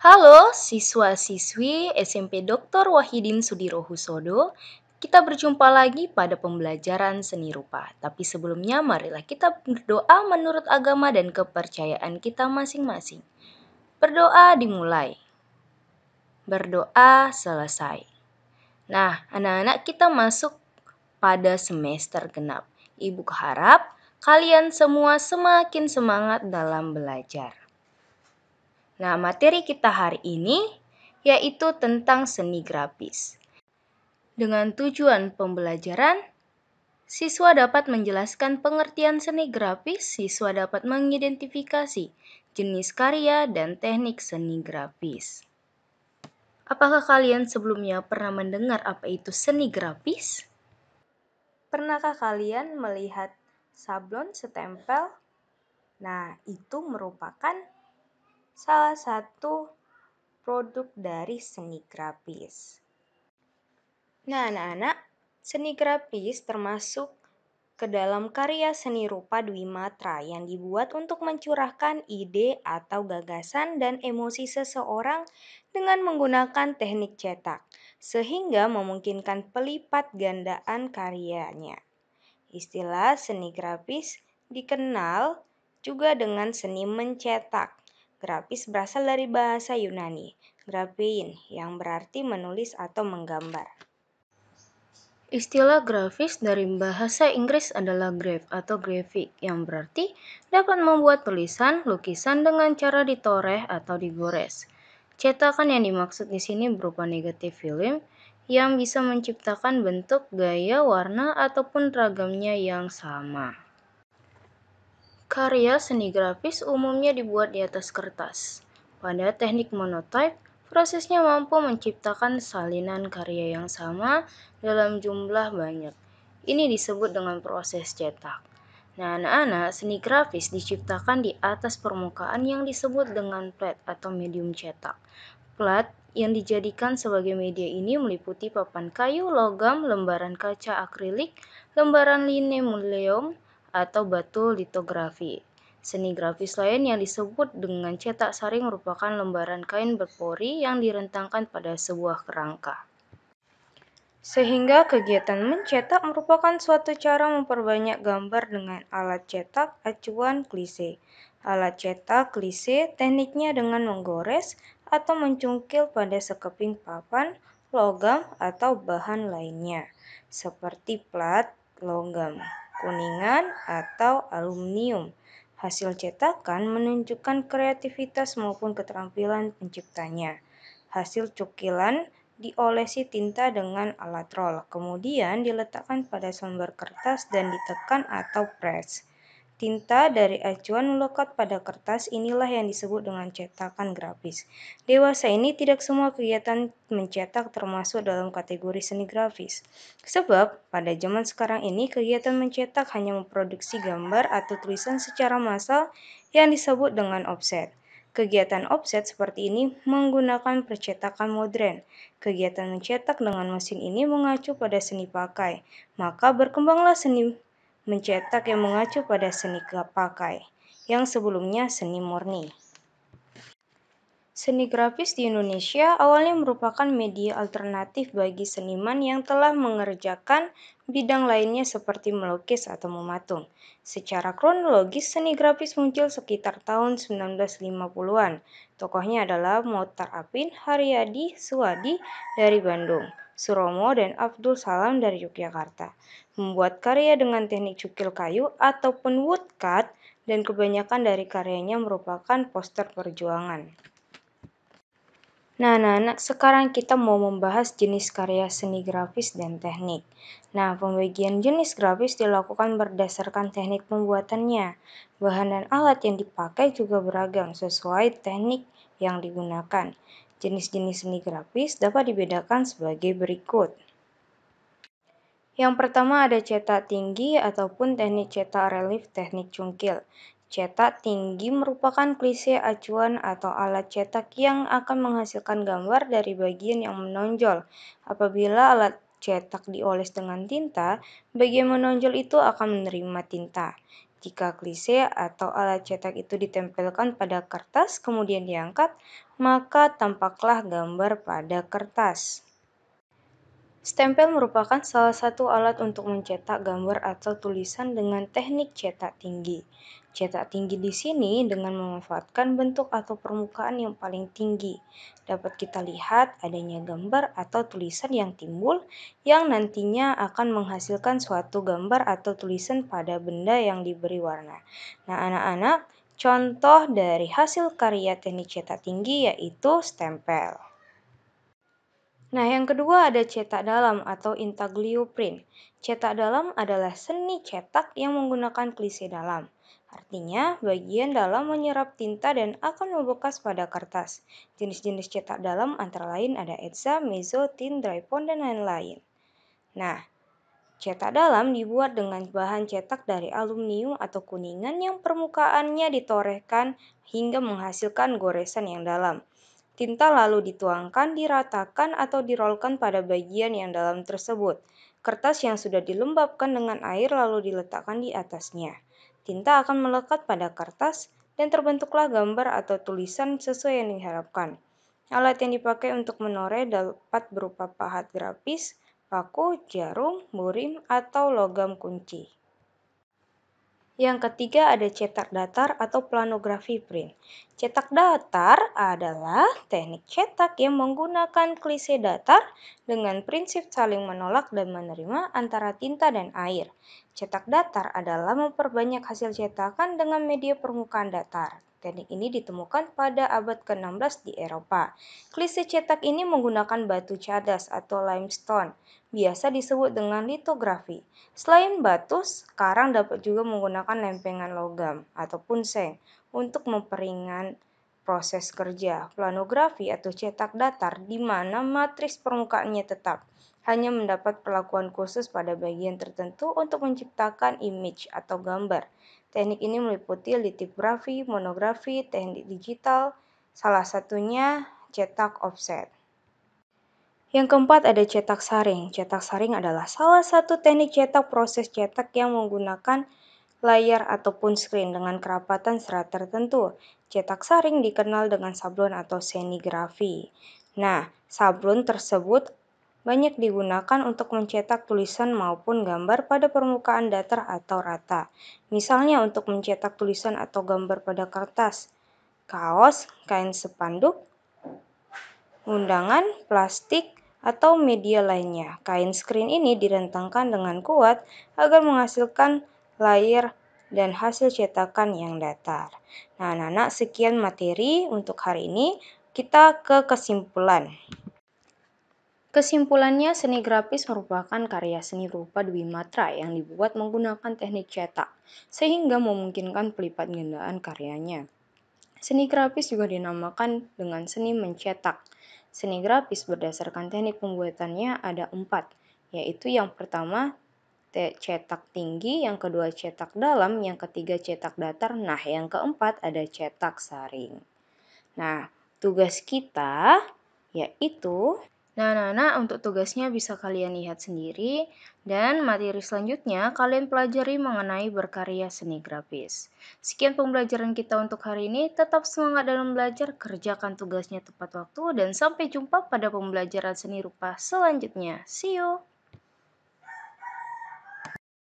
Halo siswa-siswi SMP Dr. Wahidin Sudirohusodo. Kita berjumpa lagi pada pembelajaran seni rupa. Tapi sebelumnya marilah kita berdoa menurut agama dan kepercayaan kita masing-masing. Berdoa dimulai. Berdoa selesai. Nah, anak-anak kita masuk pada semester genap. Ibu harap kalian semua semakin semangat dalam belajar. Nah, materi kita hari ini yaitu tentang seni grafis. Dengan tujuan pembelajaran, siswa dapat menjelaskan pengertian seni grafis, siswa dapat mengidentifikasi jenis karya dan teknik seni grafis. Apakah kalian sebelumnya pernah mendengar apa itu seni grafis? Pernahkah kalian melihat sablon setempel? Nah, itu merupakan salah satu produk dari seni grafis. Nah, anak-anak, seni grafis termasuk ke dalam karya seni rupa Dwi Matra yang dibuat untuk mencurahkan ide atau gagasan dan emosi seseorang dengan menggunakan teknik cetak, sehingga memungkinkan pelipat gandaan karyanya. Istilah seni grafis dikenal juga dengan seni mencetak. Grafis berasal dari bahasa Yunani, graphein, yang berarti menulis atau menggambar. Istilah grafis dari bahasa Inggris adalah graph atau graphic, yang berarti dapat membuat tulisan, lukisan dengan cara ditoreh atau digores. Cetakan yang dimaksud di sini berupa negatif film yang bisa menciptakan bentuk, gaya, warna, ataupun ragamnya yang sama. Karya seni grafis umumnya dibuat di atas kertas. Pada teknik monotype, prosesnya mampu menciptakan salinan karya yang sama dalam jumlah banyak. Ini disebut dengan proses cetak. Nah, anak-anak, seni grafis diciptakan di atas permukaan yang disebut dengan plat atau medium cetak. Plat yang dijadikan sebagai media ini meliputi papan kayu, logam, lembaran kaca akrilik, lembaran linoleum, atau batu litografi. Seni grafis lain yang disebut dengan cetak saring merupakan lembaran kain berpori yang direntangkan pada sebuah kerangka. Sehingga kegiatan mencetak merupakan suatu cara memperbanyak gambar dengan alat cetak acuan klise. Alat cetak klise tekniknya dengan menggores atau mencungkil pada sekeping papan, logam, atau bahan lainnya, seperti plat, logam, kuningan, atau aluminium. Hasil cetakan menunjukkan kreativitas maupun keterampilan penciptanya. Hasil cukilan diolesi tinta dengan alat roll, kemudian diletakkan pada selembar kertas dan ditekan atau press. Tinta dari acuan melekat pada kertas, inilah yang disebut dengan cetakan grafis. Dewasa ini tidak semua kegiatan mencetak termasuk dalam kategori seni grafis. Sebab pada zaman sekarang ini kegiatan mencetak hanya memproduksi gambar atau tulisan secara massal yang disebut dengan offset. Kegiatan offset seperti ini menggunakan percetakan modern. Kegiatan mencetak dengan mesin ini mengacu pada seni pakai, maka berkembanglah seni mencetak yang mengacu pada seni pakai, yang sebelumnya seni murni. Seni grafis di Indonesia awalnya merupakan media alternatif bagi seniman yang telah mengerjakan bidang lainnya seperti melukis atau mematung. Secara kronologis, seni grafis muncul sekitar tahun 1950-an. Tokohnya adalah Mochtar Apin, Haryadi Suwadi dari Bandung, Suromo dan Abdul Salam dari Yogyakarta. Membuat karya dengan teknik cukil kayu ataupun woodcut, dan kebanyakan dari karyanya merupakan poster perjuangan. Nah, anak-anak, sekarang kita mau membahas jenis karya seni grafis dan teknik. Nah, pembagian jenis grafis dilakukan berdasarkan teknik pembuatannya. Bahan dan alat yang dipakai juga beragam sesuai teknik yang digunakan. Jenis-jenis seni grafis dapat dibedakan sebagai berikut. Yang pertama ada cetak tinggi ataupun teknik cetak relief teknik cungkil. Cetak tinggi merupakan klise acuan atau alat cetak yang akan menghasilkan gambar dari bagian yang menonjol. Apabila alat cetak dioles dengan tinta, bagian menonjol itu akan menerima tinta. Jika klise atau alat cetak itu ditempelkan pada kertas kemudian diangkat, maka tampaklah gambar pada kertas. Stempel merupakan salah satu alat untuk mencetak gambar atau tulisan dengan teknik cetak tinggi. Cetak tinggi di sini dengan memanfaatkan bentuk atau permukaan yang paling tinggi. Dapat kita lihat adanya gambar atau tulisan yang timbul yang nantinya akan menghasilkan suatu gambar atau tulisan pada benda yang diberi warna. Nah, anak-anak, contoh dari hasil karya teknik cetak tinggi yaitu stempel. Nah, yang kedua ada cetak dalam atau intaglio print. Cetak dalam adalah seni cetak yang menggunakan klise dalam. Artinya, bagian dalam menyerap tinta dan akan membekas pada kertas. Jenis-jenis cetak dalam antara lain ada Exa, Mezzo, Thin, Drypon, dan lain-lain. Nah, cetak dalam dibuat dengan bahan cetak dari aluminium atau kuningan yang permukaannya ditorehkan hingga menghasilkan goresan yang dalam. Tinta lalu dituangkan, diratakan, atau dirolkan pada bagian yang dalam tersebut. Kertas yang sudah dilembabkan dengan air lalu diletakkan di atasnya. Tinta akan melekat pada kertas dan terbentuklah gambar atau tulisan sesuai yang diharapkan. Alat yang dipakai untuk menoreh dapat berupa pahat grafis, paku, jarum, burim, atau logam kunci. Yang ketiga ada cetak datar atau planografi print. Cetak datar adalah teknik cetak yang menggunakan klise datar dengan prinsip saling menolak dan menerima antara tinta dan air. Cetak datar adalah memperbanyak hasil cetakan dengan media permukaan datar. Teknik ini ditemukan pada abad ke-16 di Eropa. Klise cetak ini menggunakan batu cadas atau limestone, biasa disebut dengan litografi. Selain batu, sekarang dapat juga menggunakan lempengan logam ataupun seng untuk memperingan proses kerja. Planografi atau cetak datar di mana matriks permukaannya tetap, hanya mendapat perlakuan khusus pada bagian tertentu untuk menciptakan image atau gambar. Teknik ini meliputi litografi, monografi, teknik digital, salah satunya cetak offset. Yang keempat ada cetak saring. Cetak saring adalah salah satu teknik cetak proses cetak yang menggunakan layar ataupun screen dengan kerapatan serat tertentu. Cetak saring dikenal dengan sablon atau senigrafi. Nah, sablon tersebut banyak digunakan untuk mencetak tulisan maupun gambar pada permukaan datar atau rata. Misalnya untuk mencetak tulisan atau gambar pada kertas, kaos, kain spanduk, undangan, plastik, atau media lainnya. Kain screen ini direntangkan dengan kuat agar menghasilkan layar dan hasil cetakan yang datar. Nah, anak-anak, sekian materi untuk hari ini. Kita ke kesimpulan. Kesimpulannya, seni grafis merupakan karya seni rupa Dwi Matra yang dibuat menggunakan teknik cetak, sehingga memungkinkan pelipat gandaan karyanya. Seni grafis juga dinamakan dengan seni mencetak. Seni grafis berdasarkan teknik pembuatannya ada 4, yaitu yang pertama cetak tinggi, yang kedua cetak dalam, yang ketiga cetak datar, nah yang keempat ada cetak saring. Nah, tugas kita yaitu Nah, anak-anak, untuk tugasnya bisa kalian lihat sendiri, dan materi selanjutnya kalian pelajari mengenai berkarya seni grafis. Sekian pembelajaran kita untuk hari ini, tetap semangat dalam belajar, kerjakan tugasnya tepat waktu, dan sampai jumpa pada pembelajaran seni rupa selanjutnya. See you!